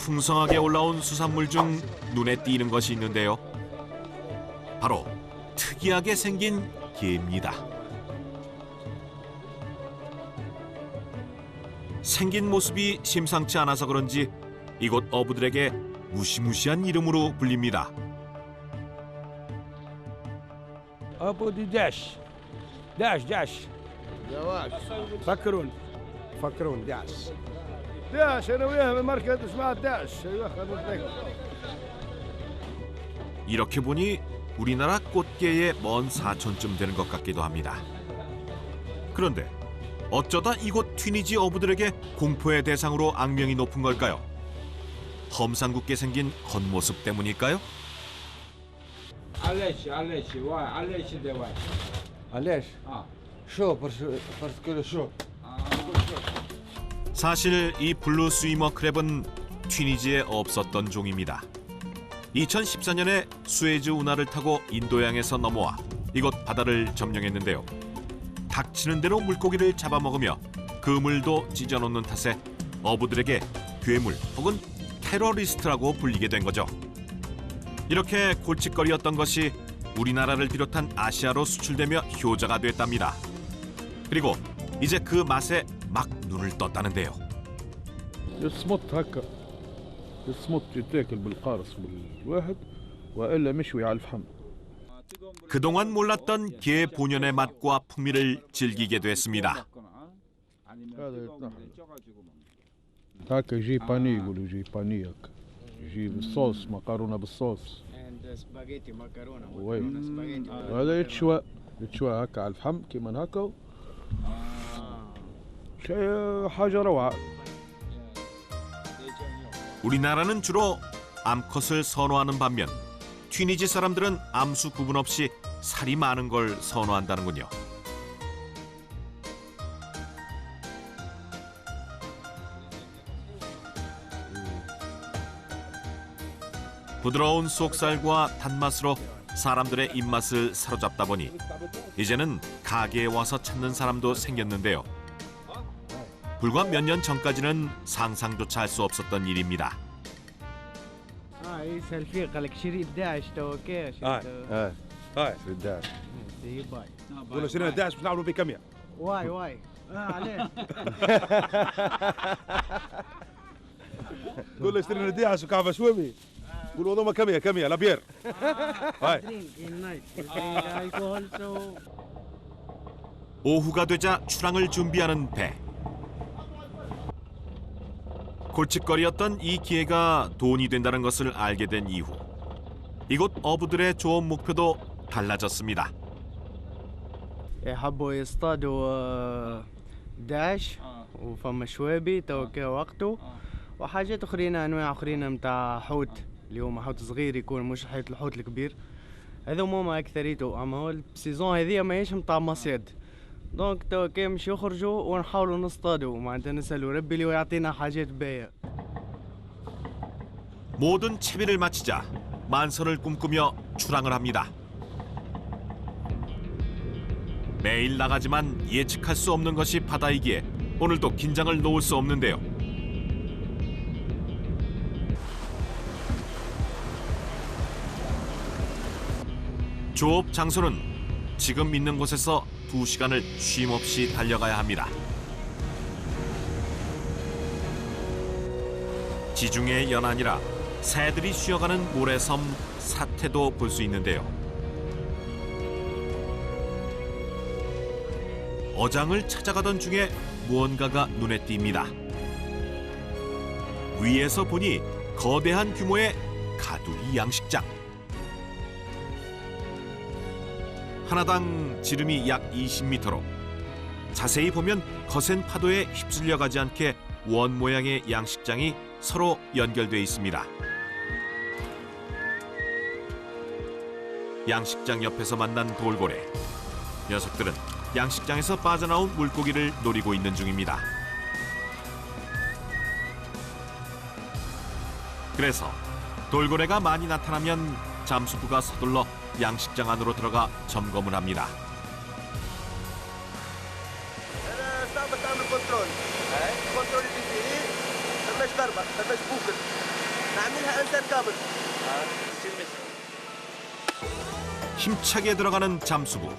풍성하게 올라온 수산물 중 눈에 띄는 것이 있는데요. 바로 특이하게 생긴 게입니다. 생긴 모습이 심상치 않아서 그런지 이곳 어부들에게 무시무시한 이름으로 불립니다. ابو دي داش داش داش دواش فكرون داش داش انا وياه من مركز اسمها داش ايوه خلينا نتذكر. 이렇게 보니 우리나라 꽃게의 먼 사촌쯤 되는 것 같기도 합니다. 그런데 어쩌다 이곳 튀니지 어부들에게 공포의 대상으로 악명이 높은 걸까요? 험상궂게 생긴 겉모습 때문일까요? علاش واي علاش ده واي علاش؟ شو برسكو شو؟ 사실 이 블루 스위머 크랩은 튀니지에 없었던 종입니다. 2014년에 수에즈 운하를 타고 인도양에서 넘어와 이곳 바다를 점령했는데요. 닥치는 대로 물고기를 잡아먹으며 그물도 찢어놓는 탓에 어부들에게 괴물 혹은 테러리스트라고 불리게 된 거죠. 이렇게 골칫거리였던 것이 우리나라를 비롯한 아시아로 수출되며 효자가 됐답니다. 그리고 이제 그 맛에 막 눈을 떴다는데요. يصمت هكا يصمت يتاكل بالقارص بالواحد والا مشوي على الفحم. 그동안 몰랐던 게 본연의 맛과 풍미를 즐기게 됐습니다. هكا يجي باني يقولوا يجي باني هكا يجي بالصوص مكرونه بالصوص. سباجيتي مكرونه وي سباجيتي هذا يتشوى هكا على الفحم كيما هكا شيء حاجه روعه. 우리나라는 주로 암컷을 선호하는 반면 튀니지 사람들은 암수 구분 없이 살이 많은 걸 선호한다는군요. 부드러운 속살과 단맛으로 사람들의 입맛을 사로잡다 보니 이제는 가게에 와서 찾는 사람도 생겼는데요. 불과 몇 년 전까지는 상상조차 할 수 없었던 일입니다. يسهل فيه قال لك شريط داعش تو كاش هاي داش باي قول له شرينا داش باش نعملوا بيه كمية. واي عليه قول له شرينا داش وكعبة شومي. قول له هذوما كمية لا بير. هاي. 오후가 되자 출항을 준비하는 배. 골칫거리였던 이 기회가 돈이 된다는 것을 알게 된 이후 이곳 어부들의 조업 목표도 달라졌습니다. حبوا يصطادوا داش وفما شوابي تو كا وقته وحاجات اخرين انواع اخرين متاع حوت اللي هما حوت صغير يكون مش حيت الحوت الكبير هذوما اكثريته اما هو السيزون هذه ماهيش متاع مصيد دونك تو كي مش يخرجوا ونحاولوا نصطادوا معناتها نسالوا ربي اللي يعطينا حاجات باهيه. 모든 채비를 마치자 만선을 꿈꾸며 출항을 합니다. 매일 나가지만 예측할 수 없는 것이 바다이기에 오늘도 긴장을 놓을 수 없는데요. 조업 장소는 지금 있는 곳에서 2시간을 쉼없이 달려가야 합니다. 지중해의 연안이라 새들이 쉬어가는 모래섬 사태도 볼 수 있는데요. 어장을 찾아가던 중에 무언가가 눈에 띕니다. 위에서 보니 거대한 규모의 가두리 양식장. 하나당 지름이 약 20m로 자세히 보면 거센 파도에 휩쓸려 가지 않게 원 모양의 양식장이 서로 연결돼 있습니다. 양식장 옆에서 만난 돌고래. 녀석들은 양식장에서 빠져나온 물고기를 노리고 있는 중입니다. 그래서 돌고래가 많이 나타나면 잠수부가 서둘러 양식장 안으로 들어가 점검을 합니다. صعب تعمل كنترول. كنترول اللي فيه لما فيهاش ضربه ما فيهاش بوكر نعملها انسان كامل. 힘차게 들어가는 잠수부.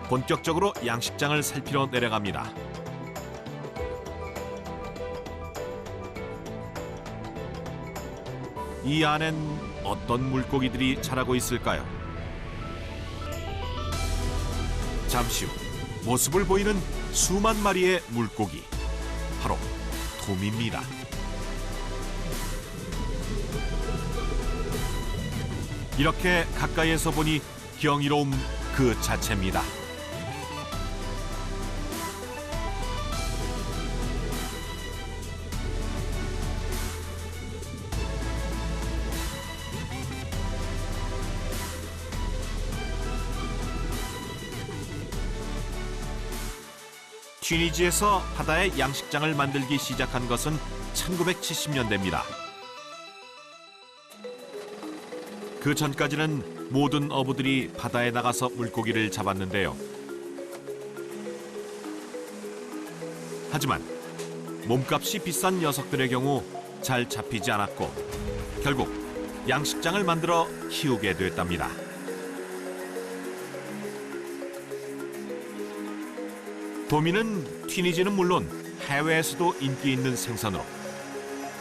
본격적으로 양식장을 살피러 내려갑니다. 이 안엔 어떤 물고기들이 자라고 있을까요? 잠시 후 모습을 보이는 수만 마리의 물고기. 바로 도미입니다. 이렇게 가까이에서 보니 경이로움 그 자체입니다. 튀니지에서 바다의 양식장을 만들기 시작한 것은 1970년대입니다. 그 전까지는 모든 어부들이 바다에 나가서 물고기를 잡았는데요. 하지만 몸값이 비싼 녀석들의 경우 잘 잡히지 않았고 결국 양식장을 만들어 키우게 됐답니다. 도미는 튀니지는 물론 해외에서도 인기 있는 생선으로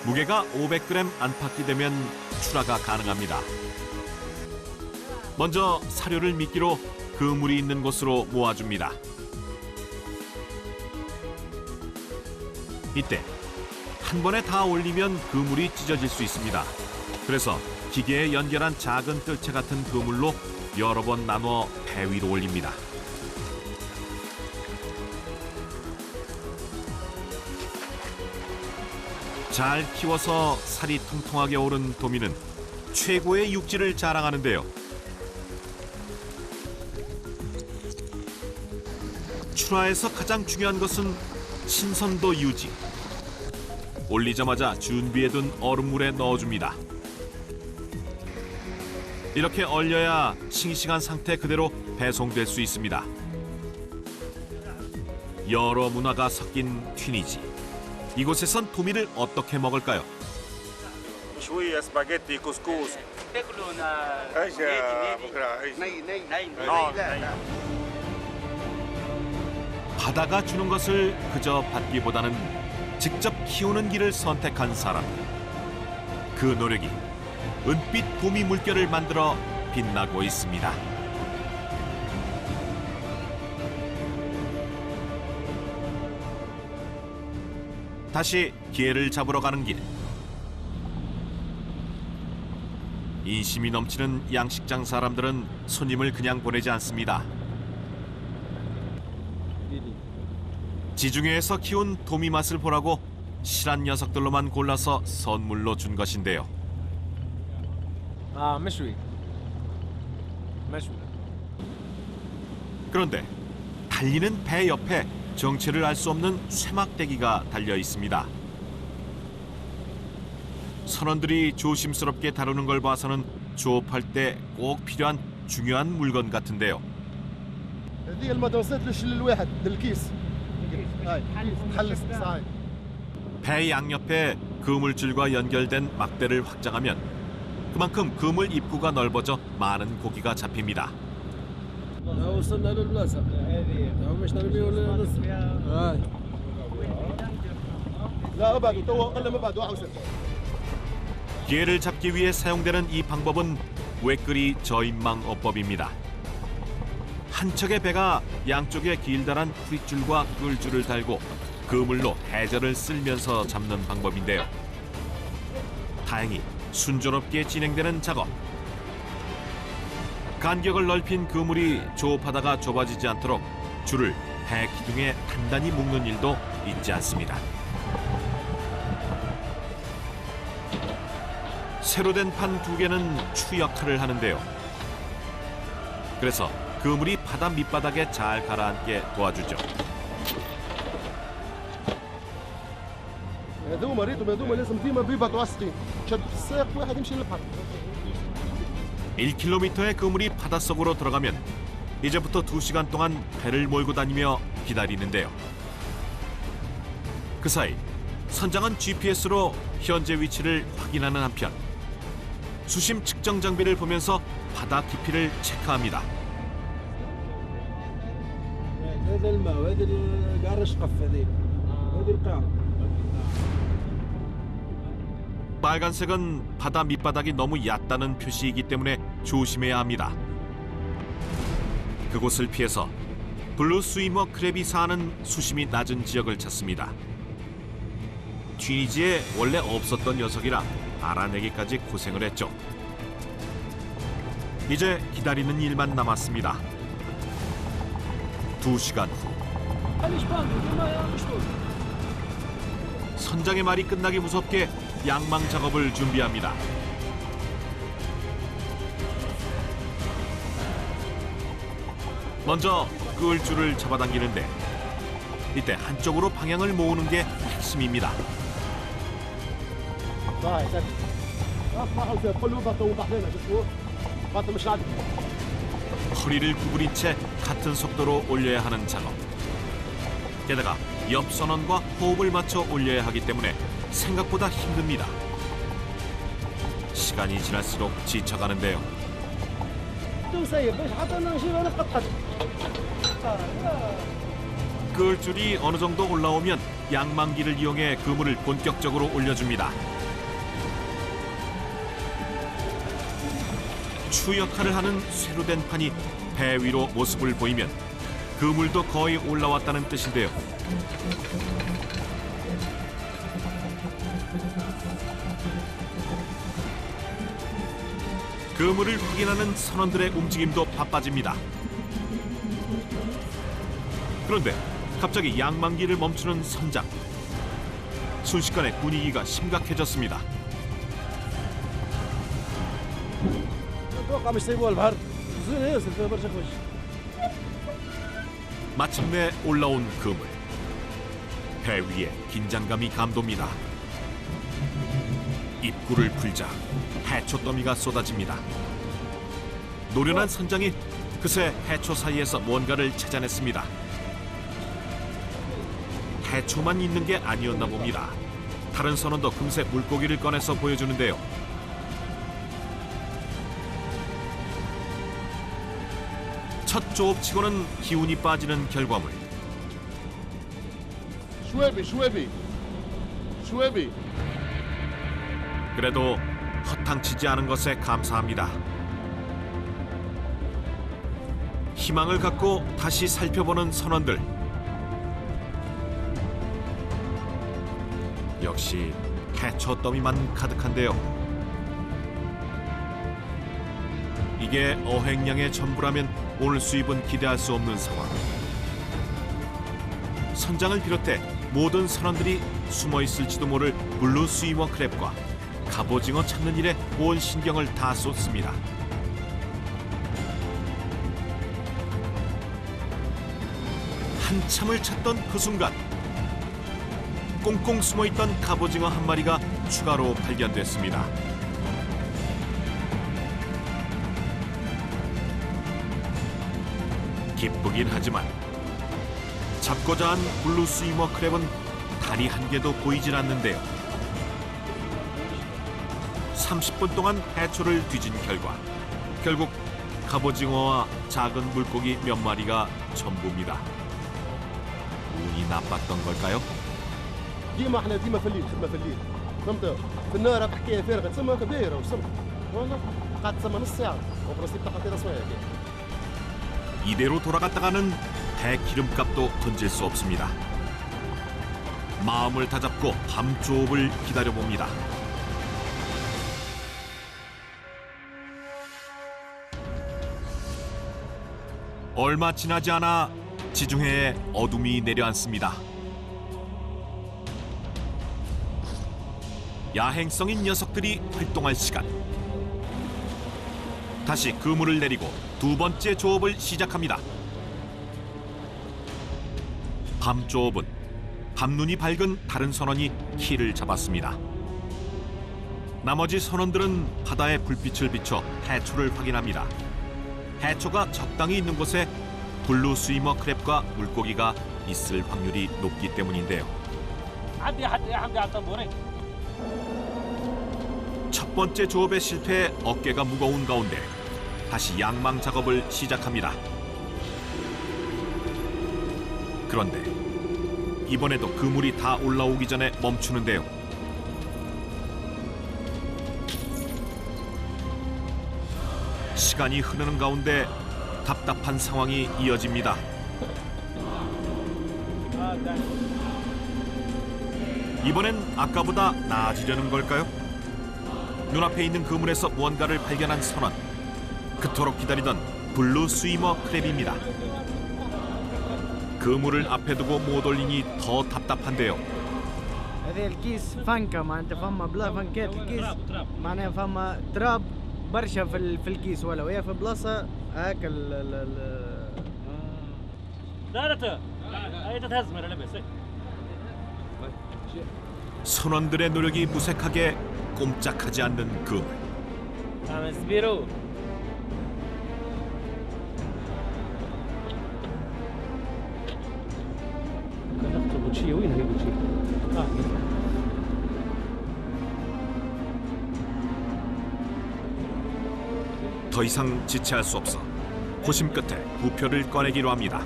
무게가 500g 안팎이 되면 출하가 가능합니다. 먼저 사료를 미끼로 그물이 있는 곳으로 모아줍니다. 이때 한 번에 다 올리면 그물이 찢어질 수 있습니다. 그래서 기계에 연결한 작은 뜰채 같은 그물로 여러 번 나눠 배 위로 올립니다. 잘 키워서 살이 통통하게 오른 도미는 최고의 육질을 자랑하는데요. 출하에서 가장 중요한 것은 신선도 유지. 올리자마자 준비해둔 얼음물에 넣어줍니다. 이렇게 얼려야 싱싱한 상태 그대로 배송될 수 있습니다. 여러 문화가 섞인 튀니지. 이곳에선 도미를 어떻게 먹을까요? شويه سباجيتي كسكس ايش يا بكره ايش 바다가 주는 것을 그저 받기보다는 직접 키우는 길을 선택한 사람. 그 노력이 은빛 도미 물결을 만들어 빛나고 있습니다. 다시 기회를 잡으러 가는 길. 인심이 넘치는 양식장 사람들은 손님을 그냥 보내지 않습니다. 지중해에서 키운 도미 맛을 보라고 실한 녀석들로만 골라서 선물로 준 것인데요. مشوي 그런데 달리는 배 옆에 정체를 알 수 없는 쇠막대기가 달려 있습니다. 선원들이 조심스럽게 다루는 걸 봐서는 조업할 때 꼭 필요한 중요한 물건 같은데요. هذه المدرسات للشل الواحد للكيس هاي تحلس صاي 배 양옆에 그물줄과 연결된 막대를 확장하면 그만큼 그물 입구가 넓어져 많은 고기가 잡힙니다. وصلنا للبلاصه مش نرمي ولا نص لا ابعدوا تو اقل ما بعد 1 기회를 잡기 위해 사용되는 이 방법은 웨끄리 저인망 어법입니다. 한 척의 배가 양쪽에 길다란 후릿줄과 끌줄을 달고 그물로 해저를 쓸면서 잡는 방법인데요. 다행히 순조롭게 진행되는 작업. 간격을 넓힌 그물이 조업하다가 좁아지지 않도록 줄을 배 기둥에 단단히 묶는 일도 있지 않습니다. 새로 된 판 2개는 추 역할을 하는데요. 그래서 그물이 바다 밑바닥에 잘 가라앉게 도와주죠. هذوما ريتهم هذوما لازم ديما بيبعدوا على السطيل شد الساق واحد يمشي للبحر 1km의 그물이 바닷속으로 들어가면 이제부터 2시간 동안 배를 몰고 다니며 기다리는데요. 그 사이 선장은 GPS로 현재 위치를 확인하는 한편 수심 측정 장비를 보면서 바다 깊이를 체크합니다. هذا الماء وهذا القارة شقف هذه وهذه القاع. 빨간색은 바다 밑바닥이 너무 얕다는 표시이기 때문에 조심해야 합니다. 그곳을 피해서 블루 스위머 크랩이 사는 수심이 낮은 지역을 찾습니다. 튀니지에 원래 없었던 녀석이라 알아내기까지 고생을 했죠. 이제 기다리는 일만 남았습니다. 2시간 후 선장의 말이 끝나기 무섭게 양망 작업을 준비합니다. 먼저 끌줄을 잡아당기는데 이때 한쪽으로 방향을 모으는 게 핵심입니다. صحيح اسمعوا فيها كل بطل وطحنا شوفوا بطل مش عادي. 허리를 구부린 채 같은 속도로 올려야 하는 작업. 게다가 옆 선원과 호흡을 맞춰 올려야 하기 때문에 생각보다 힘듭니다. 시간이 지날수록 지쳐가는데요. تو سيب باش حتى نمشي وانا قطعت. 끌줄이 어느 정도 올라오면 양망기를 이용해 그물을 본격적으로 올려줍니다. 추 역할을 하는 쇠로 된 판이 배 위로 모습을 보이면 그물도 거의 올라왔다는 뜻인데요. 그물을 확인하는 선원들의 움직임도 바빠집니다. 그런데 갑자기 양망기를 멈추는 선장. 순식간에 분위기가 심각해졌습니다. اتوقع مش سيبوها البحر. زين ياسر فيها برشا خوش. 마침내 올라온 그물. 배 위에 긴장감이 감돕니다. 입구를 풀자 해초 더미가 쏟아집니다. 노련한 선장이 그새 해초 사이에서 뭔가를 찾아냈습니다. 해초만 있는 게 아니었나 봅니다. 다른 선원도 금세 물고기를 꺼내서 보여주는데요. 첫 조업치고는 기운이 빠지는 결과물. شوابي شوابي شوابي. 그래도 허탕치지 않은 것에 감사합니다. 희망을 갖고 다시 살펴보는 선원들. 역시 해초 더미만 가득한데요. 이게 어획량의 전부라면 오늘 수입은 기대할 수 없는 상황. 선장을 비롯해 모든 선원들이 숨어 있을지도 모를 블루 스위머 크랩과 갑오징어 찾는 일에 온 신경을 다 쏟습니다. 한참을 찾던 그 순간 꽁꽁 숨어있던 갑오징어 한 마리가 추가로 발견됐습니다. 기쁘긴 하지만 잡고자 한 블루 스위머 크랩은 다리 한 개도 보이질 않는데요. 30분 동안 해초를 뒤진 결과 결국 갑오징어와 작은 물고기 몇 마리가 전부입니다. 운이 나빴던 걸까요? ديما احنا ديما في الليل خدمه في الليل فهمت. في النهار حكايه فارغه تسمى كبيره وسمع والله قعدت تسمى نص ساعه وبراسي بتاع خطيره شويه. 이대로 돌아갔다가는 배 기름값도 던질 수 없습니다. 마음을 다잡고 밤조업을 기다려봅니다. 얼마 지나지 않아 지중해에 어둠이 내려앉습니다. 야행성인 녀석들이 활동할 시간. 다시 그물을 내리고 두 번째 조업을 시작합니다. 밤조업은 밤눈이 밝은 다른 선원이 키를 잡았습니다. 나머지 선원들은 바다의 불빛을 비춰 해초를 확인합니다. 해초가 적당히 있는 곳에 블루 스위머 크랩과 물고기가 있을 확률이 높기 때문인데요. 첫 번째 조업의 실패에 어깨가 무거운 가운데 다시 양망 작업을 시작합니다. 그런데 이번에도 그물이 다 올라오기 전에 멈추는데요. 시간이 흐르는 가운데 답답한 상황이 이어집니다. 이번엔 아까보다 나아지려는 걸까요? 눈앞에 있는 그물에서 무언가를 발견한 선원. 그토록 기다리던 블루 스위머 크랩입니다. 그물을 앞에 두고 못 올리니 더 답답한데요. هذه الكيس فنكة معناتها فما بلا فنكات الكيس معناها فما تراب برشا في الكيس ولا وهي في بلاصة هاك 선원들의 노력이 무색하게 꼼짝하지 않는 그물. 더 이상 지체할 수 없어 고심 끝에 부표를 꺼내기로 합니다.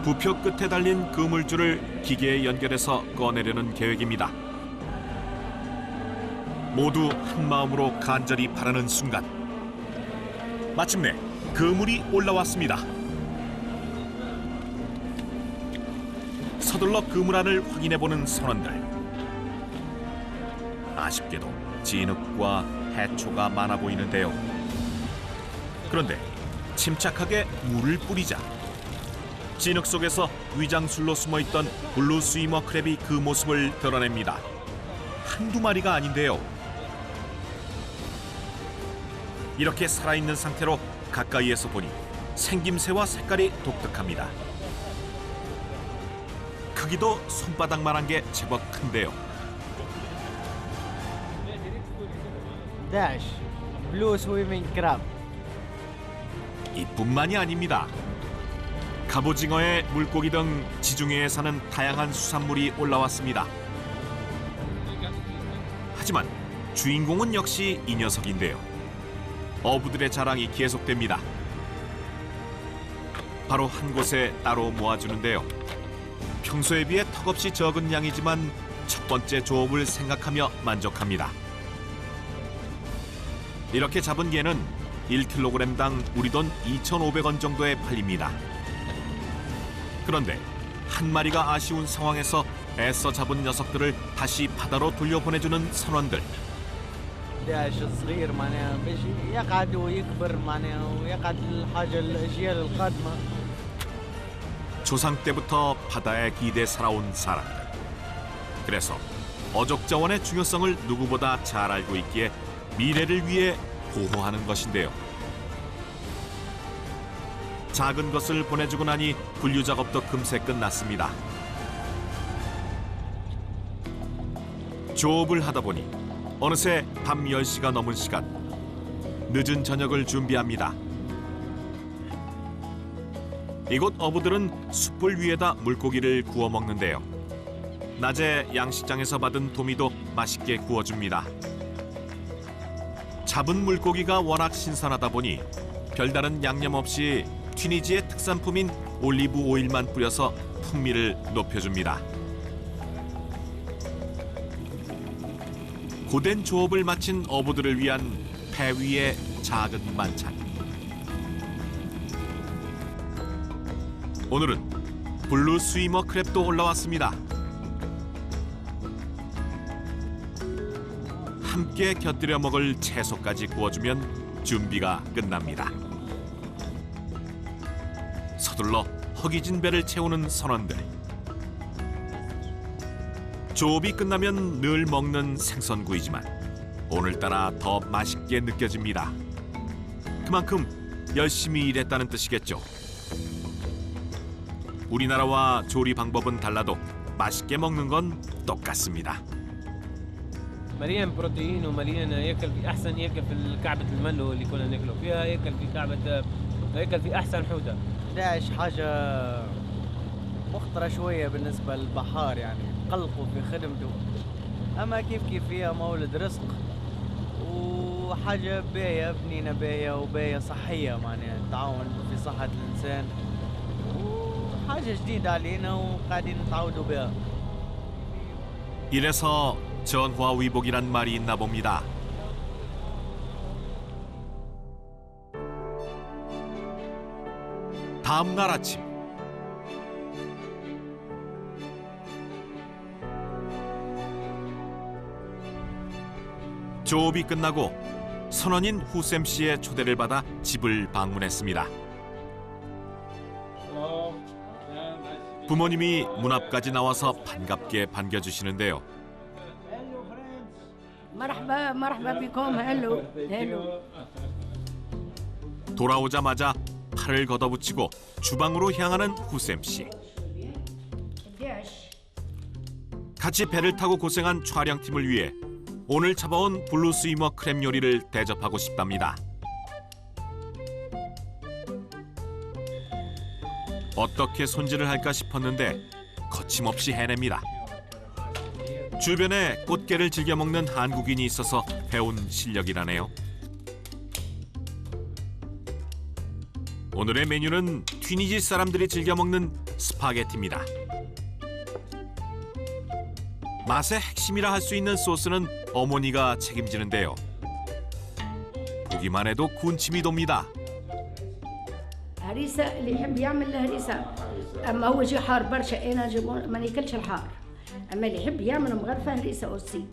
부표 끝에 달린 그물줄을 기계에 연결해서 꺼내려는 계획입니다. 모두 한 마음으로 간절히 바라는 순간 마침내 그물이 올라왔습니다. 서둘러 그물 안을 확인해보는 선원들. 아쉽게도 진흙과 해초가 많아 보이는데요. 그런데 침착하게 물을 뿌리자 진흙 속에서 위장술로 숨어있던 블루 스위머 크랩이 그 모습을 드러냅니다. 한두 마리가 아닌데요. 이렇게 살아있는 상태로 가까이에서 보니 생김새와 색깔이 독특합니다. 크기도 손바닥만한 게 제법 큰데요. 11 블루 스위밍 크랩. 이뿐만이 아닙니다. 갑오징어에 물고기 등 지중해에 사는 다양한 수산물이 올라왔습니다. 하지만 주인공은 역시 이 녀석인데요. 어부들의 자랑이 계속됩니다. 바로 한 곳에 따로 모아주는데요. 평소에 비해 턱없이 적은 양이지만 첫 번째 조업을 생각하며 만족합니다. 이렇게 잡은 개는 1kg당 우리 돈 2,500원 정도에 팔립니다. 그런데 한 마리가 아쉬운 상황에서 애써 잡은 녀석들을 다시 바다로 돌려보내주는 선원들. 11 صغير معناها باش يقعد ويكبر معناها ويقعد الحاجة الأجيال القادمة. 조상 때부터 바다에 기대 살아온 사람들. 그래서 어족자원의 중요성을 누구보다 잘 알고 있기에 미래를 위해 보호하는 것인데요. 작은 것을 보내주고 나니 분류 작업도 금세 끝났습니다. 조업을 하다 보니 어느새 밤 10시가 넘은 시간. 늦은 저녁을 준비합니다. 이곳 어부들은 숯불 위에다 물고기를 구워 먹는데요. 낮에 양식장에서 받은 도미도 맛있게 구워줍니다. 잡은 물고기가 워낙 신선하다 보니 별다른 양념 없이 튀니지의 특산품인 올리브 오일만 뿌려서 풍미를 높여줍니다. 고된 조업을 마친 어부들을 위한 배 위의 작은 만찬. 오늘은 블루 스위머 크랩도 올라왔습니다. 함께 곁들여 먹을 채소까지 구워주면 준비가 끝납니다. 서둘러 허기진 배를 채우는 선원들. 조업이 끝나면 늘 먹는 생선구이지만 오늘따라 더 맛있게 느껴집니다. 그만큼 열심히 일했다는 뜻이겠죠. 우리나라와 조리 방법은 달라도 맛있게 먹는 건 똑같습니다. مليان بروتين ومليان ياكل في احسن ياكل في كعبة الملو اللي كنا ناكله فيها ياكل في كعبة ياكل في احسن حوته. 11 حاجة مخطرة شوية بالنسبة للبحار، يعني قلقوا في خدمته. أما كيف فيها مولد رزق وحاجة باية بنينة باية وباية صحية، معناها التعاون في صحة الإنسان، وحاجة جديدة علينا وقاعدين نتعودوا بها. 이래서 전화위복이란 말이 있나 봅니다. 다음 날 아침 조업이 끝나고 선원인 후셈 씨의 초대를 받아 집을 방문했습니다. 부모님이 문 앞까지 나와서 반갑게 반겨주시는데요. مرحبا مرحبا بكم. هلو هلو. 돌아오자마자 팔을 걷어붙이고 주방으로 향하는 후셈 씨. 같이 배를 타고 고생한 촬영팀을 위해 오늘 잡아온 블루스위머 크랩 요리를 대접하고 싶답니다. 어떻게 손질을 할까 싶었는데 거침없이 해냅니다. 주변에 꽃게를 즐겨 먹는 한국인이 있어서 배운 실력이라네요. 오늘의 메뉴는 튀니지 사람들이 즐겨 먹는 스파게티입니다. 맛의 핵심이라 할 수 있는 소스는 어머니가 책임지는데요. 보기만 해도 군침이 돕니다. هريسة اللي يحب يعمل هريسة، أما هو شي حار برشا، أنا جبون ما ناكلش الحار، أما اللي يحب يعمل مغرفة هريسة أوسي.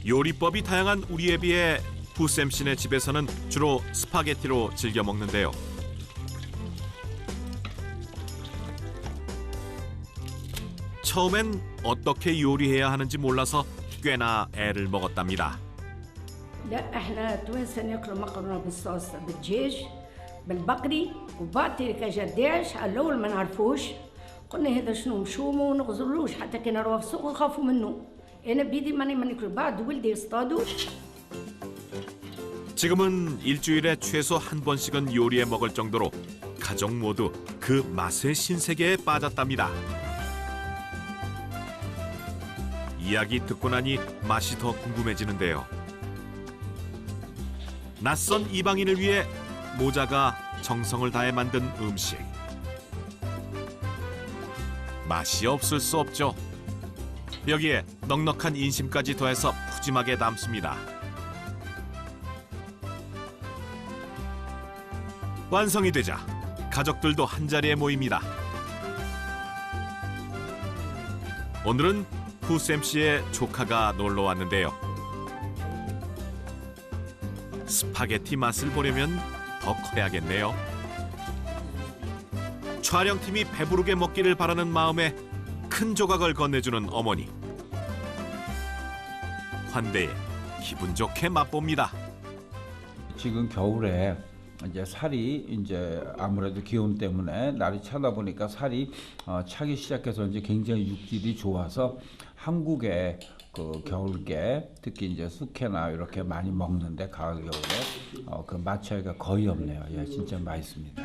요리법이 다양한 우리에 비해 후셈 씨네 집에서는 주로 스파게티로 즐겨 먹는데요. 처음엔 어떻게 요리해야 하는지 몰라서 꽤나 애를 먹었답니다. لا احنا توانسة ناكلوا مكرونة بالصوص بالدجاج بالبقري وبعطي كجداش. على الأول ما نعرفوش، قلنا هذا شنو مشومه ونغزلوش حتى كي نروح في السوق نخافوا منه. أنا بيدي ماني ما ناكل، بعد ولدي يصطادوا. 지금은 일주일에 최소 한 번씩은 요리해 먹을 정도로 가족 모두 그 맛의 신세계에 빠졌답니다. 이야기 듣고 나니 맛이 더 궁금해지는데요. 낯선 이방인을 위해 모자가 정성을 다해 만든 음식. 맛이 없을 수 없죠. 여기에 넉넉한 인심까지 더해서 푸짐하게 담습니다. 완성이 되자 가족들도 한자리에 모입니다. 오늘은 후셈 씨의 조카가 놀러 왔는데요. 스파게티 맛을 보려면 더 커야겠네요. 촬영팀이 배부르게 먹기를 바라는 마음에 큰 조각을 건네주는 어머니. 환대에 기분 좋게 맛봅니다. 지금 겨울에 이제 살이 이제 아무래도 기온 때문에 날이 차다 보니까 살이 차기 시작해서 이제 굉장히 육질이 좋아서 한국의 그 겨울게 특히 이제 숙회나 이렇게 많이 먹는데 가을 겨울에 그 맛 차이가 거의 없네요. 예, 진짜 맛있습니다.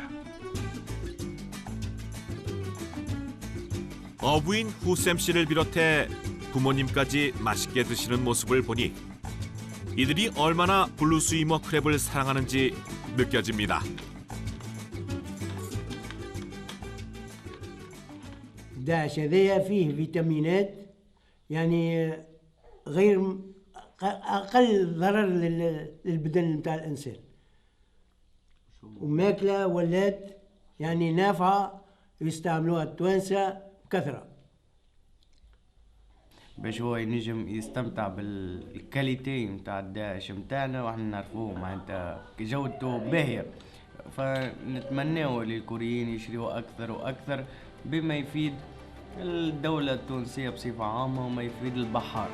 어부인 후셈 씨를 비롯해 부모님까지 맛있게 드시는 모습을 보니 이들이 얼마나 블루스위머 크랩을 사랑하는지 느껴집니다. داعش هذايا فيه فيتامينات، يعني غير أقل ضرر للبدن نتاع الإنسان، وماكلة ولات يعني نافعة يستعملوها التوانسة بكثرة. باش هو ينجم يستمتع بالكاليتي نتاع الداعش نتاعنا واحنا نعرفوه معناتها جودته باهية، فنتمناو للكوريين يشريوه أكثر وأكثر بما يفيد الدولة التونسية بصفة عامة وما يفيد البحار.